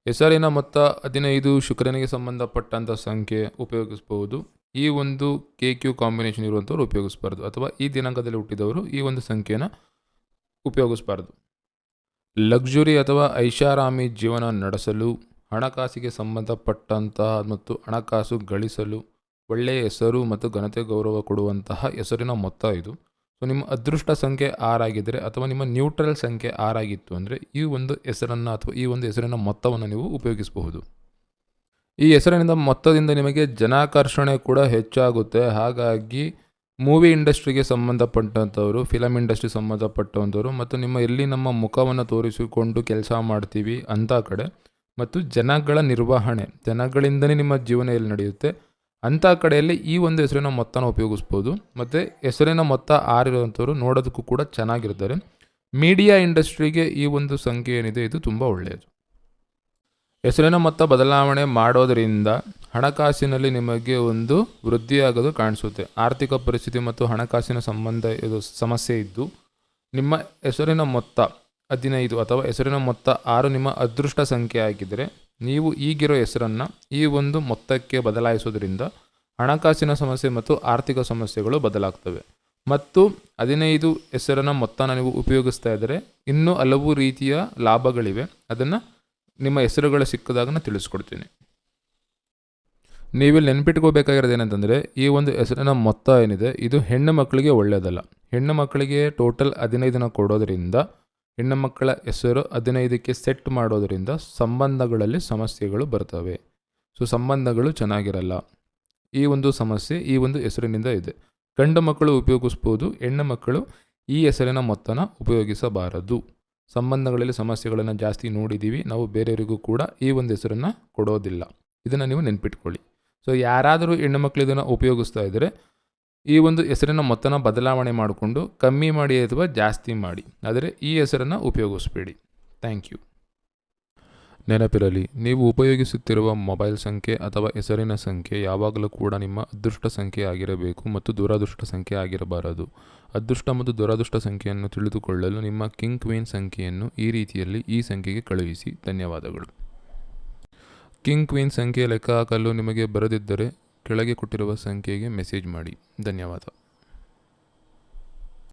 ಹೆಸರಿನ ಮೊತ್ತ 15 ಶುಕ್ರನಿಗೆ ಸಂಬಂಧಪಟ್ಟಂಥ ಸಂಖ್ಯೆ ಉಪಯೋಗಿಸಬಹುದು. ಈ ಒಂದು KQ ಕಾಂಬಿನೇಷನ್ ಇರುವಂಥವ್ರು ಉಪಯೋಗಿಸಬಾರ್ದು, ಅಥವಾ ಈ ದಿನಾಂಕದಲ್ಲಿ ಹುಟ್ಟಿದವರು ಈ ಒಂದು ಸಂಖ್ಯೆನ ಉಪಯೋಗಿಸಬಾರ್ದು. ಲಕ್ಸುರಿ ಅಥವಾ ಐಷಾರಾಮಿ ಜೀವನ ನಡೆಸಲು, ಹಣಕಾಸಿಗೆ ಸಂಬಂಧಪಟ್ಟಂತಹ ಮತ್ತು ಹಣಕಾಸು ಗಳಿಸಲು ಒಳ್ಳೆಯ ಹೆಸರು ಮತ್ತು ಘನತೆ ಗೌರವ ಕೊಡುವಂತಹ ಹೆಸರಿನ ಮೊತ್ತ ಇದು. ಸೊ ನಿಮ್ಮ ಅದೃಷ್ಟ ಸಂಖ್ಯೆ 6 ಆಗಿದ್ದರೆ ಅಥವಾ ನಿಮ್ಮ ನ್ಯೂಟ್ರಲ್ ಸಂಖ್ಯೆ 6 ಆಗಿತ್ತು ಅಂದರೆ ಈ ಒಂದು ಹೆಸರನ್ನು ಅಥವಾ ಈ ಒಂದು ಹೆಸರಿನ ಮೊತ್ತವನ್ನು ನೀವು ಉಪಯೋಗಿಸಬಹುದು. ಈ ಹೆಸರಿನಿಂದ ಮೊತ್ತದಿಂದ ನಿಮಗೆ ಜನಾಕರ್ಷಣೆ ಕೂಡ ಹೆಚ್ಚಾಗುತ್ತೆ. ಹಾಗಾಗಿ ಮೂವಿ ಇಂಡಸ್ಟ್ರಿಗೆ ಸಂಬಂಧಪಟ್ಟಂಥವರು, ಫಿಲಮ್ ಇಂಡಸ್ಟ್ರಿ ಸಂಬಂಧಪಟ್ಟಂಥವರು ಮತ್ತು ನಮ್ಮ ಮುಖವನ್ನು ತೋರಿಸಿಕೊಂಡು ಕೆಲಸ ಮಾಡ್ತೀವಿ ಅಂಥ ಕಡೆ, ಮತ್ತು ಜನಗಳ ನಿರ್ವಹಣೆ, ಜನಗಳಿಂದಲೇ ನಿಮ್ಮ ಜೀವನ ಎಲ್ಲಿ ನಡೆಯುತ್ತೆ ಅಂಥ ಕಡೆಯಲ್ಲಿ ಈ ಒಂದು ಹೆಸರಿನ ಮೊತ್ತನ ಉಪಯೋಗಿಸ್ಬೋದು. ಮತ್ತು ಹೆಸರಿನ ಮೊತ್ತ 6 ಇರುವಂಥವ್ರು ನೋಡೋದಕ್ಕೂ ಕೂಡ ಚೆನ್ನಾಗಿರ್ತಾರೆ. ಮೀಡಿಯಾ ಇಂಡಸ್ಟ್ರಿಗೆ ಈ ಒಂದು ಸಂಖ್ಯೆ ಏನಿದೆ ಇದು ತುಂಬ ಒಳ್ಳೆಯದು. ಹೆಸರಿನ ಮೊತ್ತ ಬದಲಾವಣೆ ಮಾಡೋದರಿಂದ ಹಣಕಾಸಿನಲ್ಲಿ ನಿಮಗೆ ಒಂದು ವೃದ್ಧಿಯಾಗೋದು ಕಾಣಿಸುತ್ತೆ. ಆರ್ಥಿಕ ಪರಿಸ್ಥಿತಿ ಮತ್ತು ಹಣಕಾಸಿನ ಸಂಬಂಧ ಇದು ಸಮಸ್ಯೆ ಇದ್ದು ನಿಮ್ಮ ಹೆಸರಿನ ಮೊತ್ತ 15 ಅಥವಾ ಹೆಸರಿನ ಮೊತ್ತ 6 ನಿಮ್ಮ ಅದೃಷ್ಟ ಸಂಖ್ಯೆ ಆಗಿದ್ದರೆ ನೀವು ಈಗಿರೋ ಹೆಸರನ್ನು ಈ ಒಂದು ಮೊತ್ತಕ್ಕೆ ಬದಲಾಯಿಸೋದ್ರಿಂದ ಹಣಕಾಸಿನ ಸಮಸ್ಯೆ ಮತ್ತು ಆರ್ಥಿಕ ಸಮಸ್ಯೆಗಳು ಬದಲಾಗ್ತವೆ. ಮತ್ತು 15 ಹೆಸರಿನ ಮೊತ್ತನ ನೀವು ಉಪಯೋಗಿಸ್ತಾ ಇದ್ದರೆ ಇನ್ನೂ ಹಲವು ರೀತಿಯ ಲಾಭಗಳಿವೆ. ಅದನ್ನು ನಿಮ್ಮ ಹೆಸರುಗಳು ಸಿಕ್ಕಿದಾಗ ನಾನು ತಿಳಿಸ್ಕೊಡ್ತೀನಿ. ನೀವಿಲ್ಲಿ ನೆನ್ಪಿಟ್ಕೋಬೇಕಾಗಿರೋದು ಏನಂತಂದರೆ, ಈ ಒಂದು ಹೆಸರಿನ ಮೊತ್ತ ಏನಿದೆ ಇದು ಹೆಣ್ಣು ಮಕ್ಕಳಿಗೆ ಒಳ್ಳೆಯದಲ್ಲ. ಹೆಣ್ಣು ಮಕ್ಕಳಿಗೆ ಟೋಟಲ್ 15ನ ಕೊಡೋದರಿಂದ, ಹೆಣ್ಣು ಮಕ್ಕಳ ಹೆಸರು 15ಕ್ಕೆ ಸೆಟ್ ಮಾಡೋದರಿಂದ ಸಂಬಂಧಗಳಲ್ಲಿ ಸಮಸ್ಯೆಗಳು ಬರ್ತವೆ. ಸೊ ಸಂಬಂಧಗಳು ಚೆನ್ನಾಗಿರಲ್ಲ. ಈ ಒಂದು ಸಮಸ್ಯೆ ಈ ಒಂದು ಹೆಸರಿನಿಂದ ಇದೆ. ಗಂಡು ಮಕ್ಕಳು ಉಪಯೋಗಿಸ್ಬೋದು, ಹೆಣ್ಣು ಮಕ್ಕಳು ಈ ಹೆಸರಿನ ಮೊತ್ತನ ಉಪಯೋಗಿಸಬಾರದು. ಸಂಬಂಧಗಳಲ್ಲಿ ಸಮಸ್ಯೆಗಳನ್ನು ಜಾಸ್ತಿ ನೋಡಿದ್ದೀವಿ ನಾವು, ಬೇರೆಯವರಿಗೂ ಕೂಡ ಈ ಒಂದು ಹೆಸರನ್ನು ಕೊಡೋದಿಲ್ಲ. ಇದನ್ನು ನೀವು ನೆನ್ಪಿಟ್ಕೊಳ್ಳಿ. ಸೊ ಯಾರಾದರೂ ಹೆಣ್ಣು ಮಕ್ಕಳು ಇದನ್ನು ಉಪಯೋಗಿಸ್ತಾ ಇದ್ದರೆ ಈ ಒಂದು ಹೆಸರಿನ ಮೊತ್ತನ ಬದಲಾವಣೆ ಮಾಡಿಕೊಂಡು ಕಮ್ಮಿ ಮಾಡಿ ಅಥವಾ ಜಾಸ್ತಿ ಮಾಡಿ, ಆದರೆ ಈ ಹೆಸರನ್ನು ಉಪಯೋಗಿಸ್ಬೇಡಿ. Thank you. ನೆನಪಿರಲಿ, ನೀವು ಉಪಯೋಗಿಸುತ್ತಿರುವ ಮೊಬೈಲ್ ಸಂಖ್ಯೆ ಅಥವಾ ಹೆಸರಿನ ಸಂಖ್ಯೆ ಯಾವಾಗಲೂ ಕೂಡ ನಿಮ್ಮ ಅದೃಷ್ಟ ಸಂಖ್ಯೆ ಆಗಿರಬೇಕು ಮತ್ತು ದುರದೃಷ್ಟ ಸಂಖ್ಯೆ ಆಗಿರಬಾರದು. ಅದೃಷ್ಟ ಮತ್ತು ದುರದೃಷ್ಟ ಸಂಖ್ಯೆಯನ್ನು ತಿಳಿದುಕೊಳ್ಳಲು ನಿಮ್ಮ ಕಿಂಗ್ ಕ್ವೀನ್ ಸಂಖ್ಯೆಯನ್ನು ಈ ರೀತಿಯಲ್ಲಿ ಈ ಸಂಖ್ಯೆಗೆ ಕಳುಹಿಸಿ. ಧನ್ಯವಾದಗಳು. ಕಿಂಗ್ ಕ್ವೀನ್ ಸಂಖ್ಯೆ ಲೆಕ್ಕ ಹಾಕಲು ನಿಮಗೆ ಬರದಿದ್ದರೆ ಕೆಳಗೆ ಕೊಟ್ಟಿರುವ ಸಂಖ್ಯೆಗೆ ಮೆಸೇಜ್ ಮಾಡಿ. ಧನ್ಯವಾದ.